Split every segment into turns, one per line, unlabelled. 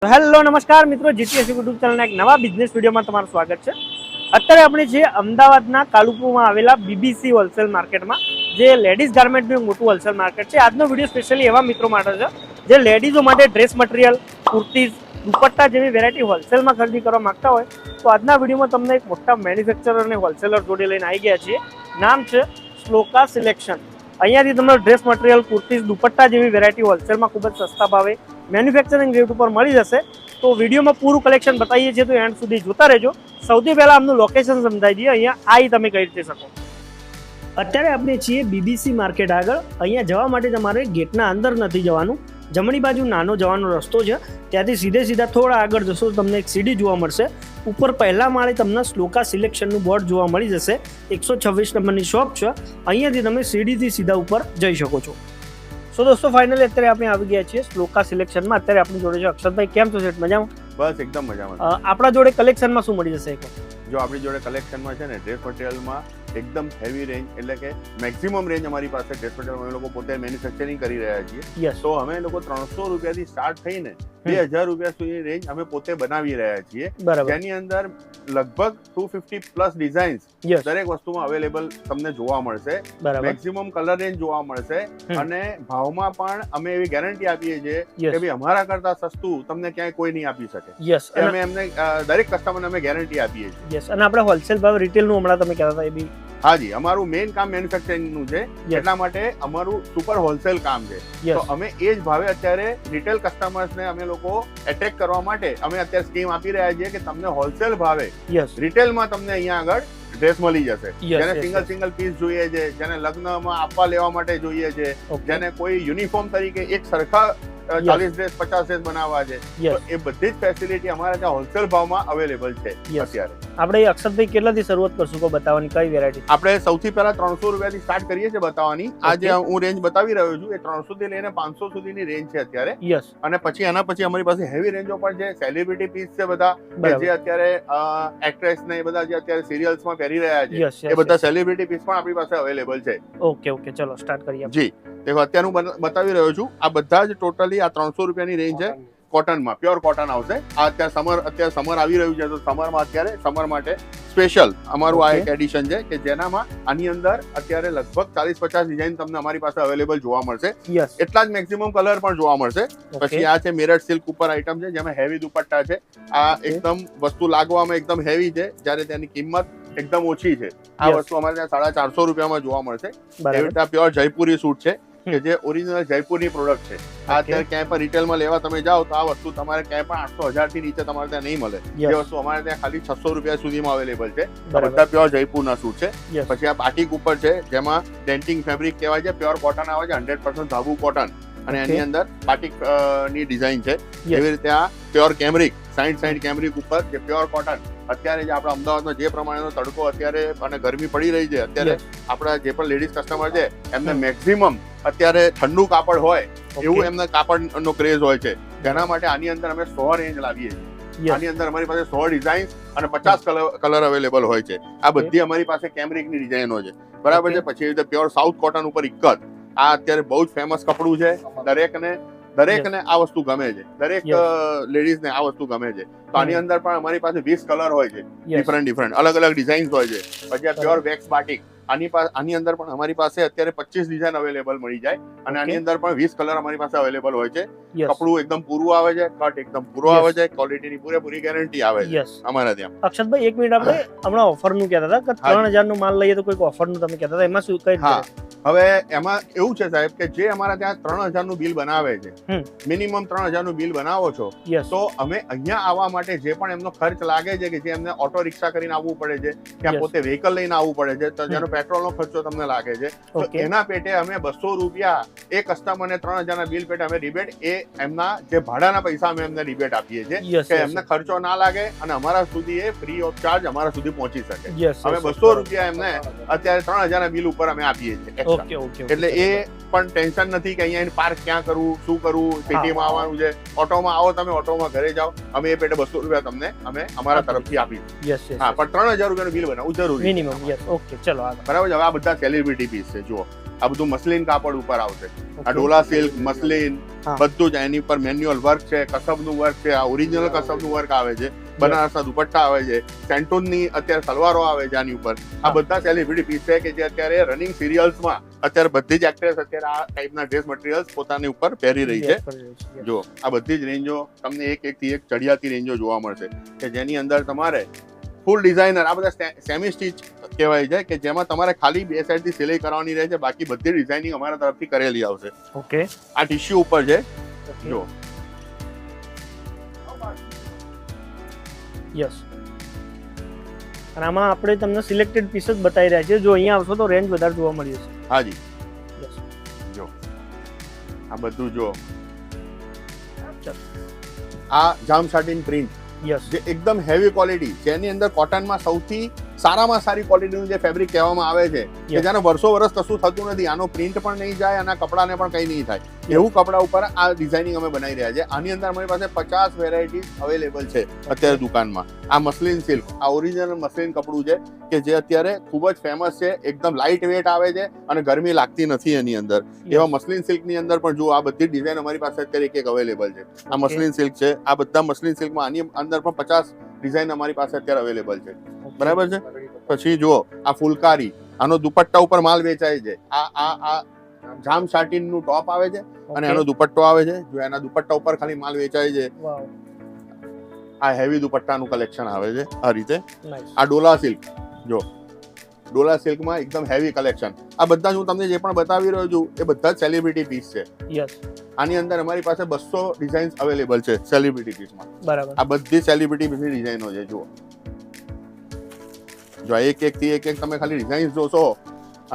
તો હેલો નમસ્કાર મિત્રો, જીટીએસ યુટ્યુબ ચેનલના એક નવા બિઝનેસ વિડીયોમાં તમારું સ્વાગત છે। અત્યારે આપણે જે અમદાવાદના કાલુપુરમાં આવેલા બીબીસી હોલસેલ માર્કેટમાં જે લેડીઝ ગાર્મેન્ટનું મોટું હોલસેલ માર્કેટ છે। આજનો વિડીયો સ્પેશિયલી એવા મિત્રો માટે છે જે લેડીઝો માટે ડ્રેસ મટીરિયલ, કુર્તીઝ, દુપટ્ટા જેવી વેરાયટી હોલસેલમાં ખરીદી કરવા માંગતા હોય તો આજના વિડીયોમાં તમને એક મોટા મેન્યુફેક્ચરર અને હોલસેલર જોડે લઈને આવી ગયા છીએ। નામ છે શ્લોકા સિલેક્શન। અહીંયાથી તમને ડ્રેસ મટીરિયલ, કુર્તીઝ, દુપટ્ટા જેવી વેરાયટી હોલસેલમાં ખૂબ જ સસ્તા ભાવે મેન્યુફેક્ચરિંગ રેટ ઉપર મળી જશે। તો વિડીયોમાં પૂરું કલેક્શન બતાવીએ છીએ, તો એન્ડ સુધી જોતા રહેજો। સૌથી પહેલા આમનું લોકેશન સમજાવી દઈએ, અહીંયા આવી તમે કઈ રીતે શકો। અત્યારે આપણે છીએ બીબીસી માર્કેટ આગળ। અહીંયા જવા માટે તમારે ગેટના અંદર નથી જવાનું, જમણી બાજુ નાનો જવાનો રસ્તો છે, ત્યાંથી સીધા થોડા આગળ જશો તો તમને એક સીડી જોવા મળશે। ઉપર પહેલા માળે તમને શ્લોકા સિલેક્શનનું બોર્ડ જોવા મળી જશે। 126 નંબરની શોપ છે, અહીંયાથી તમે સીડીથી સીધા ઉપર જઈ શકો છો। સો દોસ્તો ફાઇનલી અત્યારે આપણે આવી ગયા છીએ શ્લોકા સિલેક્શનમાં। અત્યારે આપણી જોડે છે અક્ષરભાઈ। કેમ છો સેઠ? મજામાં?
બસ એકદમ મજામાં।
આપણા જોડે કલેક્શનમાં શું મળી જશે?
જો આપણી જોડે કલેક્શનમાં છે ને ડ્રેસ મટીરિયલમાં એકદમ હેવી રેન્જ, એટલે કે મેક્સિમમ રેન્જ અમારી પાસે ડ્રેસ મટીરિયલ અમે લોકો પોતે મેન્યુફેક્ચરિંગ કરી રહ્યા છીએ। તો અમે લોકો 300 રૂપિયાથી સ્ટાર્ટ થઈને 2000 રૂપિયા સુધી રેન્જ અમે પોતે બનાવી રહ્યા છીએ, જેની અંદર લગભગ 250 પ્લસ ડિઝાઇન્સ દરેક વસ્તુમાં અવેલેબલ તમને જોવા મળશે। મેક્સિમમ કલર રેન્જ જોવા મળશે અને ભાવમાં પણ અમે એવી ગેરંટી આપીએ છીએ કે ભાઈ અમારા કરતા સસ્તું તમને ક્યાંય કોઈ નહીં આપી શકે। અમે એમને દરેક કસ્ટમરને અમે ગેરંટી આપીએ છીએ।
અને આપણે હોલસેલ ભાવ રિટેલનું હમણાં તમે કહેતા હતા એ બી?
હાજી, અમારું મેઇન કામ મેન્યુફેક્ચરિંગનું છે, એટલા માટે અમારું સુપર હોલસેલ કામ છે। તો અમે એ જ ભાવે અત્યારે રિટેલ કસ્ટમર્સને અમે લોકો એટ્રેક્ટ કરવા માટે અમે અત્યારે સ્કીમ આપી રહ્યા છીએ કે તમને હોલસેલ ભાવે રિટેલમાં તમને અહીંયા આગળ ડ્રેસ મળી જશે। જેને સિંગલ પીસ જોઈએ છે, જેને લગ્નમાં આપવા લેવા માટે જોઈએ છે, જેને કોઈ યુનિફોર્મ તરીકે એક સરખા 40 ડ્રેસ 50 ડ્રેસ બનાવવા છે, તો એ બધી જ ફેસિલિટી અમારા ત્યાં હોલસેલ ભાવમાં અવેલેબલ છે અત્યારે।
આપણે અક્ષરભાઈ કેટલાથી શરૂઆત કરશું કો બતાવવાની? કઈ વેરાયટી?
આપણે સૌથી પહેલા 300 રૂપિયાથી સ્ટાર્ટ કરીએ છીએ બતાવવાની। આ જે હું રેન્જ બતાવી રહ્યો છું એ 300 થી લઈને 500 સુધીની રેન્જ છે અત્યારે। અને પછી એના પછી અમારી પાસે હેવી રેન્જો પણ છે, સેલિબ્રિટી પીસ છે બધા, જે અત્યારે એક્ટ્રેસ ને એ બધા જે અત્યારે સિરિયલ્સમાં પહેરી રહ્યા છે, એ બધા સેલિબ્રિટી પીસ પણ આપણી પાસે અવેલેબલ છે।
ઓકે, ચલો સ્ટાર્ટ કરીએ।
જી દેખો, અત્યારે હું બતાવી રહ્યો છું આ બધા જ ટોટલી આ 300 રૂપિયાની રેન્જ છે। કોટનમાં પ્યોર કોટન આવશે। આ અત્યારે સમર આવી રહ્યું છે, તો સમરમાં અત્યારે સમર માટે સ્પેશિયલ અમારું આ એક એડિશન છે કે જેનામાં આની અંદર અત્યારે લગભગ 40-50 ડિઝાઇન તમને અમારી પાસે અવેલેબલ જોવા મળશે। એટલા જ મેક્સિમમ કલર પણ જોવા મળશે। પછી આ છે મિરર સિલ્ક ઉપર આઈટમ છે, જેમાં હેવી દુપટ્ટા છે। આ એકદમ વસ્તુ લાગવામાં એકદમ હેવી છે, જ્યારે તેની કિંમત એકદમ ઓછી છે। આ વસ્તુ અમારે ત્યાં 450 રૂપિયામાં જોવા મળશે। એવી રીતે પ્યોર જયપુરી સૂટ છે કે જે ઓરિજિનલ જયપુરની પ્રોડક્ટ છે। આ અત્યારે ક્યાંય પણ રિટેલમાં લેવા તમે જાઓ તો આ વસ્તુ તમારે ક્યાંય પણ 800-1000 થી નીચે તમારે ત્યાં નહીં મળે। એ વસ્તુ અમારે ત્યાં ખાલી 600 રૂપિયા સુધીમાં અવેલેબલ છે। બધા પ્યોર જયપુરના સૂટ છે। પછી આ બાટિક ઉપર છે, જેમાં ડેન્ટિંગ ફેબ્રિક કહેવાય છે, પ્યોર કોટન આવે છે, 100% ધાબુ કોટન, અને એની અંદર બાટિક ની ડિઝાઇન છે। એવી રીતે આ પ્યોર કેમરિક, સાઈડ કેમરિક ઉપર જે પ્યોર કોટન, અત્યારે જે આપણા અમદાવાદમાં જે પ્રમાણેનો તડકો અત્યારે અને ગરમી પડી રહી છે, અત્યારે આપણા જે પણ લેડીઝ કસ્ટમર છે એમને મેક્સિમમ અત્યારે ઠંડુ કાપડ હોય એવું એમને કાપડનો ક્રેઝ હોય છે। તેના માટે આની અંદર અમે 100 રેન્જ લાવીએ છીએ। આની અંદર અમારી પાસે 100 ડિઝાઇન અને 50 કલર અવેલેબલ હોય છે। આ બધી અમારી પાસે કેમરિકની ડિઝાઇનો છે, બરાબર છે। પછી એ પ્યોર સાઉથ કોટન ઉપર ઇક્કત, આ અત્યારે બહુ જ ફેમસ કપડું છે। દરેકને આ વસ્તુ ગમે છે, દરેક લેડીઝને આ વસ્તુ ગમે છે। તો આની અંદર પણ અમારી પાસે 20 કલર હોય છે, ડિફરન્ટ અલગ ડિઝાઇન્સ હોય છે। પછી આ પ્યોર વેક્સ બાટિક, આની અંદર પણ અમારી પાસે અત્યારે 25 ડિઝાઇન અવેલેબલ મળી જાય, અને આની અંદર પણ 20 કલર અમારી પાસે અવેલેબલ હોય છે। કપડું એકદમ પૂરું આવે છે, કટ એકદમ પૂરો આવે છે, ક્વોલિટીની પૂરેપૂરી ગેરંટી આવે છે અમારા ત્યાં।
અક્ષતભાઈ, 1 મિનિટ, આપણે હમણાં ઓફરનું કહેતા હતા કે 3000 નું માલ લઈએ તો કોઈક ઓફરનું તમે કહેતા હતા, એમાં શું કઈ?
હવે એમાં એવું છે સાહેબ કે જે અમારા ત્યાં 3000 નું બિલ બનાવે છે, મિનિમમ 3000 નું બિલ બનાવો છો, તો અમે અહીંયા આવવા માટે જે પણ એમનો ખર્ચ લાગે છે, કે જે એમને ઓટો રિક્ષા કરીને આવવું પડે છે, ત્યાં પોતે વ્હીકલ લઈને આવવું પડે છે, તો જેનો પેટ્રોલનો ખર્ચો તમને લાગે છે, તો એના પેટે અમે 200 રૂપિયા એ કસ્ટમરને 3000 ના બિલ પેટે અમે રિબેટ, એ એમના જે ભાડાના પૈસા અમે એમને રિબેટ આપીએ છીએ કે એમને ખર્ચો ના લાગે અને અમારા સુધી એ ફ્રી ઓફ ચાર્જ અમારા સુધી પહોંચી શકે। અમે 200 રૂપિયા એમને અત્યારે 3000 ના બિલ ઉપર અમે આપીએ છીએ। એટલે એ પણ ટેન્શન નથી કે અહીંયા પાર્ક ક્યાં કરવું, શું કરવું, સિટીમાં આવવાનું છે, ઓટોમાં આવો, તમે ઓટોમાં ઘરે જાઓ, અમે એ પેટે 200 રૂપિયા તમને અમે અમારા તરફથી આપીશું। હા, પણ 3000 રૂપિયાનું બિલ બનાવવું જરૂરી,
મિનિમમ। ઓકે, ચલો આગળ।
બરાબર છે। હવે આ બધા સેલિબ્રિટી પીસ છે, જુઓ આ બધું મસલિન કાપડ ઉપર આવશે. આ ડોલા સિલ્ક, મસલિન બધું જ એની ઉપર મેન્યુઅલ વર્ક છે, કસબનું વર્ક છે, આ ઓરિજિનલ કસબનું વર્ક આવે છે, બનારસના દુપટ્ટા આવે છે, સેન્ટોનની અત્યારે સલવારો આવે છે આની ઉપર. આ બધા સેલિબ્રિટી પીસ છે કે જે અત્યારે રનિંગ સિરિયલ્સમાં અત્યારે બધી જ એક્ટ્રેસ અત્યારે આ ટાઈપના ડ્રેસ મટીરિયલ્સ પોતાની ઉપર પહેરી રહી છે. જો આ બધી જ રેન્જો તમને એક થી એક ચડિયાતી રેન્જો જોવા મળશે કે જેની અંદર તમારે ફૂલ ડિઝાઇનર આ બધા સેમી સ્ટીચ કહેવાય છે કે જેમાં તમારે ખાલી બે સાઈડથી સિલાઈ કરવાની રહે છે, બાકી બધી ડિઝાઇનિંગ અમારા તરફથી કરેલી આવશે.
ઓકે,
આ ટિશ્યુ ઉપર છે. જો
યસ, અને આમાં આપણે તમને સિલેક્ટેડ પીસ જ બતાવી રહ્યા છીએ. જો અહીંયા આવશો તો રેન્જ વધારે જોવા મળી જશે.
હાજી,
યસ,
જો આ બધું જો આ જામ સાટીન પ્રિન્ટ
યસ,
જે એકદમ હેવી ક્વોલિટી, જેની અંદર કોટનમાં સૌથી સારામાં સારી ક્વોલિટીનું જે ફેબ્રિક કહેવામાં આવે છે કે જેને વર્ષો વર્ષ કશું થતું નથી, આનો પ્રિન્ટ પણ નહીં જાય અને કપડાને પણ કંઈ નહીં થાય, એવું કપડા ઉપર આ ડિઝાઇનિંગ અમે બનાવી રહ્યા છે. આની અંદર અમારી પાસે 50 વેરાયટીઝ અવેલેબલ છે અત્યારે દુકાનમાં. આ મસલિન સિલ્ક, આ ઓરિજિનલ મસલિન કપડું છે કે જે અત્યારે ખૂબ જ ફેમસ છે, એકદમ લાઇટ વેટ આવે છે અને ગરમી લાગતી નથી એની અંદર. એવા મસલિન સિલ્કની અંદર પણ જો આ બધી ડિઝાઇન અમારી પાસે અત્યારે એક અવેલેબલ છે. આ મસલિન સિલ્ક છે, આ બધા મસલિન સિલ્કમાં આની અંદર પણ 50 ડિઝાઇન અમારી પાસે અત્યારે અવેલેબલ છે. બરાબર છે. પછી જુઓ આ ફુલકારી, આનો દુપટ્ટા ઉપર માલ વેચાય છે. આ જામ સાટીન નું ટોપ આવે છે અને એનો દુપટ્ટો આવે છે. જો એના દુપટ્ટા ઉપર ખાલી માલ વેચાય છે. આ હેવી દુપટ્ટાનું કલેક્શન આવે છે આ રીતે. આ ડોલા સિલ્ક, જો ડોલા સિલ્કમાં એકદમ હેવી કલેક્શન. આ બધા હું તમને જે પણ બતાવી રહ્યો છું એ બધા જ સેલિબ્રિટી પીસ છે.
યસ,
આની અંદર અમારી પાસે 200 ડિઝાઇન્સ અવેલેબલ છે સેલિબ્રિટી પીસમાં.
બરાબર.
આ બધી સેલિબ્રિટી પીસની ડિઝાઇનો છે. જુઓ, જો એક થી એક તમે ખાલી ડિઝાઇન્સ જોશો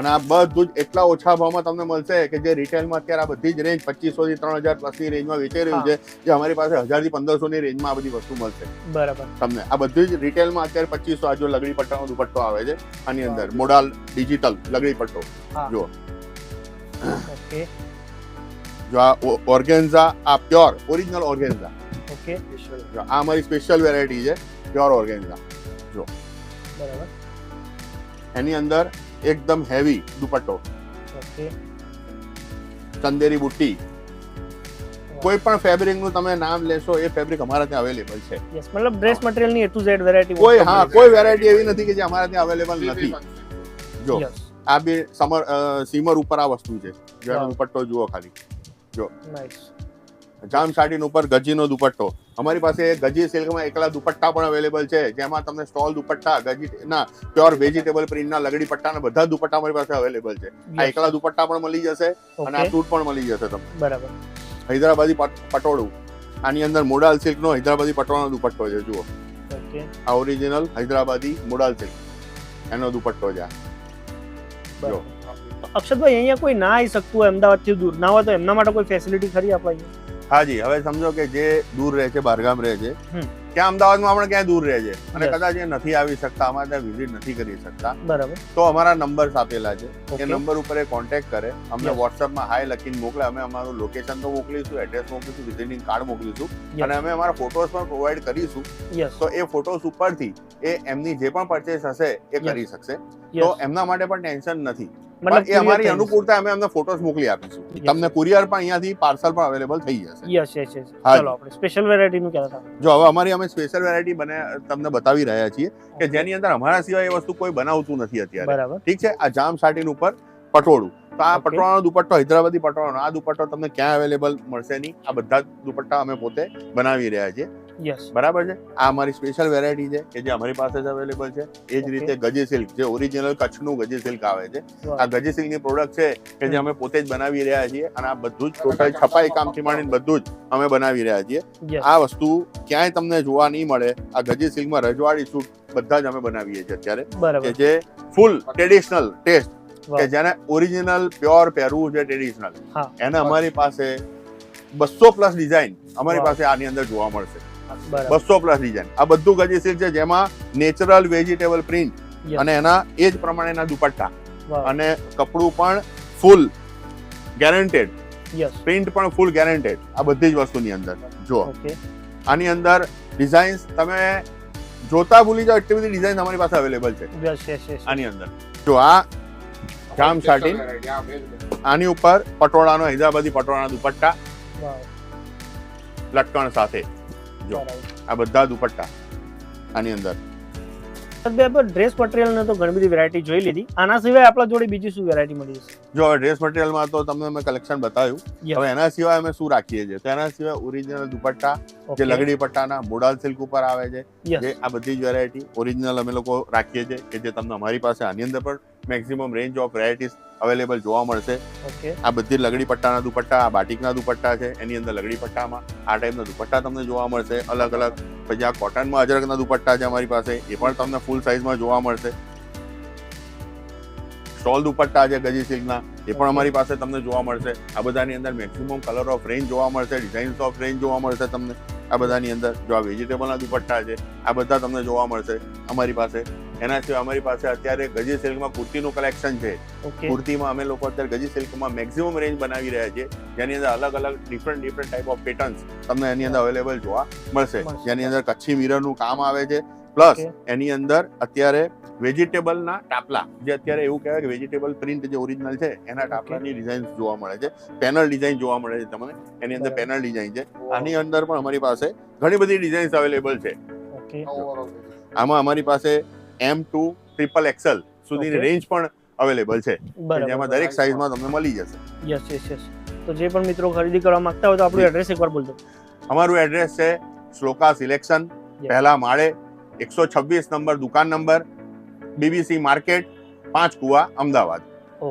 અને આ બધું જ એટલા ઓછા ભાવમાં તમને મળશે કે જે રિટેલમાં અત્યારે આ બધી જ રેન્જ 2500 થી 3000 પ્લસની રેન્જમાં વેચાઈ રહ્યું છે, જે અમારી પાસે 1000 થી 1500 ની રેન્જમાં આ બધી વસ્તુ મળશે.
બરાબર.
તમને આ બધી જ રિટેલમાં અત્યારે 2500. આ જો લગડી પટ્ટાનો દુપટ્ટો આવે છે આની અંદર, મોડાલ ડિજિટલ લગડી પટ્ટો. જો
ઓકે,
જો આ ઓર્ગેન્ઝા, આ પ્યોર ઓરિજિનલ ઓર્ગેન્ઝા.
ઓકે,
આ અમારી સ્પેશિયલ વેરાયટી છે પ્યોર ઓર્ગેન્ઝા. જો
બરાબર,
એની અંદર એકદમ હેવી દુપટ્ટો,
ઓકે,
ચંદેરી બુટ્ટી, કોઈ પણ ફેબ્રિક નું તમે નામ લેશો એ ફેબ્રિક અમારા ત્યાં અવેલેબલ છે.
યસ, મતલબ ડ્રેસ મટીરિયલ ની A to Z વેરાયટી
કોઈ વેરાયટી એવી નથી કે જે અમારા ત્યાં અવેલેબલ નથી. જો આ બે સીમર ઉપર આ વસ્તુ છે, જેનો દુપટ્ટો જુઓ ખાલી. જો
નાઈસ,
જામ સાટીન ઉપર ગજીનો દુપટ્ટો. અમારી પાસે ગજી સિલ્કમાં એકલા દુપટ્ટા પણ અવેલેબલ છે, જેમાં તમને સ્ટોલ દુપટ્ટા, ગજી ના પ્યોર વેજીટેબલ પ્રિન્ટના લગડી પટ્ટાના બધા દુપટ્ટા અમારી પાસે અવેલેબલ છે. આ એકલા દુપટ્ટા પણ મળી જશે અને આ સૂટ પણ મળી જશે તમને.
બરાબર.
હૈદરાબાદી પટોળું, આની અંદર મોડાલ સિલ્કનો હૈદરાબાદી પટોળાનો દુપટ્ટો છે. જુઓ,
ઓકે,
આ ઓરિજિનલ હૈદરાબાદી મોડાલ સિલ્ક એનો દુપટ્ટો છે. જો
અક્ષતભાઈ, અહીંયા કોઈ ના આવી શકતું હોય અમદાવાદથી દૂર ના હોય તો એમના માટે કોઈ ફેસિલિટી ખરી આપણે અહીંયા?
હાજી, હવે સમજો કે જે દૂર રહે છે, બહારગામ રહે છે, ત્યાં અમદાવાદમાં આપણે ક્યાંય દૂર રહે છે અને કદાચ એ નથી આવી શકતા, અમારે ત્યાં વિઝિટ નથી કરી શકતા,
બરાબર,
તો અમારા નંબર્સ આપેલા છે. એ નંબર ઉપર એ કોન્ટેક્ટ કરે, અમને વોટ્સઅપમાં હાય લખીને મોકલે. અમે અમારું લોકેશન તો મોકલીશું, એડ્રેસ મોકલીશું, વિઝિટિંગ કાર્ડ મોકલીશું અને અમે અમારા ફોટોસ પણ પ્રોવાઈડ કરીશું. તો એ ફોટોસ ઉપરથી એ એમની જે પણ પરચેસ હશે એ કરી શકશે. તો એમના માટે પણ ટેન્શન નથી. એ અમારી અનુકૂળતા, અમે અમને ફોટોસ મોકલી આપીશું. તમને કુરિયર પણ અહીંયાથી પાર્સલ પણ અવેલેબલ થઈ જશે.
Yes yes yes. ચાલો આપણે સ્પેશિયલ વેરાયટી નું કહેતા હતા.
જો હવે અમારી અમે સ્પેશિયલ વેરાયટી તમને બતાવી રહ્યા છીએ કે જેની અંદર અમારા સિવાય એ વસ્તુ કોઈ બનાવતું નથી અત્યારે.
બરાબર,
ઠીક છે. આ જામ સાટીન ઉપર પટોળું, તો આ પટોળાનો દુપટ્ટો, હૈદરાબાદી પટોળાનો આ દુપટ્ટો તમને ક્યાં અવેલેબલ મળશે નહીં. આ બધા જ દુપટ્ટા અમે પોતે બનાવી રહ્યા છીએ.
યસ,
બરાબર છે. આ અમારી સ્પેશિયલ વેરાયટી છે કે જે અમારી પાસે જ અવેલેબલ છે. એ જ રીતે ગજી સિલ્ક, જે ઓરિજિનલ કચ્છનું ગજી સિલ્ક આવે છે, આ ગજી સિલ્કની પ્રોડક્ટ છે કે જે અમે પોતે જ બનાવી રહ્યા છીએ અને આ બધું જ ટોટલ છપાઈ કામથી માંડીને બધું જ અમે બનાવી રહ્યા છીએ. આ વસ્તુ ક્યાંય તમને જોવા નહીં મળે. આ ગજી સિલ્કમાં રજવાડી સૂટ બધા જ અમે બનાવીએ છીએ અત્યારે, કે જે ફૂલ ટ્રેડિશનલ ટેસ્ટ, કે જેને ઓરિજિનલ પ્યોર પહેરવું છે ટ્રેડિશનલ, એને અમારી પાસે 200 પ્લસ ડિઝાઇન અમારી પાસે આની અંદર જોવા મળશે. 200 પ્લસ ડિઝાઇન. આ બધું ગજી સિલ્ક છે જેમાં નેચરલ વેજીટેબલ પ્રિન્ટ અને એના એ જ પ્રમાણેના દુપટ્ટા અને કપડું પણ ફૂલ ગેરંટેડ, પ્રિન્ટ પણ ફૂલ ગેરંટેડ. આ બધી જ વસ્તુની અંદર જો આની અંદર ડિઝાઇન્સ તમે જોતા ભૂલી જાઓ એટલી બધી ડિઝાઇન અમારી પાસે અવેલેબલ છે આની અંદર. જો આ જામ સાટીન, આની ઉપર પટોળાનો હૈદરાબાદી પટોળાના દુપટ્ટા લટકણ સાથે, જો આ બધા દુપટ્ટા આની અંદર.
ડ્રેસ મટીરિયલ ને તો ઘણી બધી વેરાયટી જોઈ લીધી, આના સિવાય આપણા જોડે બીજી શું વેરાયટી મળી જશે?
જો હવે ડ્રેસ મટીરિયલમાં તો તમને મેં કલેક્શન બતાવ્યું.
Yes.
હવે એના સિવાય અમે શું રાખીએ છીએ, તો એના સિવાય ઓરિજિનલ દુપટ્ટા જે લગડી પટ્ટાના મોડાલ સિલ્ક ઉપર આવે છે,
Yes.
જે આ બધી જ વેરાયટી ઓરિજિનલ અમે લોકો રાખીએ છીએ કે જે તમને અમારી પાસે આની અંદર પણ maximum range of varieties available જોવા મળશે.
ઓકે,
આ બધી લગડી પટ્ટાના દુપટ્ટા, આ બાટિકના દુપટ્ટા છે, એની અંદર લગડી પટ્ટામાં આ ટાઈપના દુપટ્ટા તમને જોવા મળશે અલગ અલગ. પછી આ કોટનમાં અજરકના દુપટ્ટા છે અમારી પાસે, એ પણ તમને ફૂલ સાઇઝમાં જોવા મળશે. સ્ટોલ દુપટ્ટા છે ગજી સિલ્કના, એ પણ અમારી પાસે તમને જોવા મળશે. આ બધાની અંદર મેક્સિમમ કલર ઓફ રેન્જ જોવા મળશે, ડિઝાઇન્સ ઓફ રેન્જ જોવા મળશે તમને આ બધાની અંદર. જો આ વેજીટેબલના દુપટ્ટા છે, આ બધા તમને જોવા મળશે અમારી પાસે. એના સિવાય અમારી પાસે અત્યારે ગજી સિલ્કમાં કુર્તીનું કલેક્શન છે.
ઓકે,
કુર્તીમાં અમે લોકો અત્યારે ગજી સિલ્કમાં મેક્સિમમ રેન્જ બનાવી રહ્યા છીએ, જેની અંદર અલગ અલગ ડિફરન્ટ ટાઈપ ઓફ પેટર્ન્સ તમને એની અંદર અવેલેબલ જોવા મળશે. જેની અંદર કચ્છી મિરરનું કામ આવે છે, પ્લસ એની અંદર અત્યારે વેજીટેબલના ટાપલા, જે અત્યારે એવું કહેવાય કે વેજીટેબલ પ્રિન્ટ જે ઓરિજિનલ છે એના ટાપલાની ડિઝાઇન જોવા મળે છે, પેનલ ડિઝાઇન જોવા મળે છે તમને. એની અંદર પેનલ ડિઝાઇન છે. આની અંદર પણ અમારી પાસે ઘણી બધી ડિઝાઇન્સ અવેલેબલ છે.
ઓકે,
આમાં અમારી પાસે M2 XXL સુધીની રેન્જ પણ અવેલેબલ છે, જેમાં દરેક સાઈઝમાં તમને મળી જશે.
Yes yes yes. તો જે પણ મિત્રો ખરીદી કરવા માંગતા હોય તો આપણું એડ્રેસ એકવાર બોલજો.
અમારું એડ્રેસ છે શ્લોકા સિલેક્શન, પહેલા માળે, 126 નંબર દુકાન નંબર, BBC માર્કેટ, 5 કુવા, અમદાવાદ.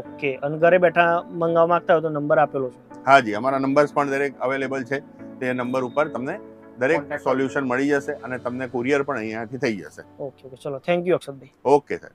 ઓકે, અને ઘરે બેઠા મંગાવવા માંગતા હોય તો નંબર આપેલો છે?
હાજી, અમારા નંબર્સ પણ દરેક અવેલેબલ છે. તે નંબર ઉપર તમને દરેક સોલ્યુશન મળી જશે અને તમને કુરિયર પણ અહીંયાથી થઈ જશે.
ઓકે ઓકે, ચલો, થેન્ક યુ અક્ષતભાઈ.
Okay sir.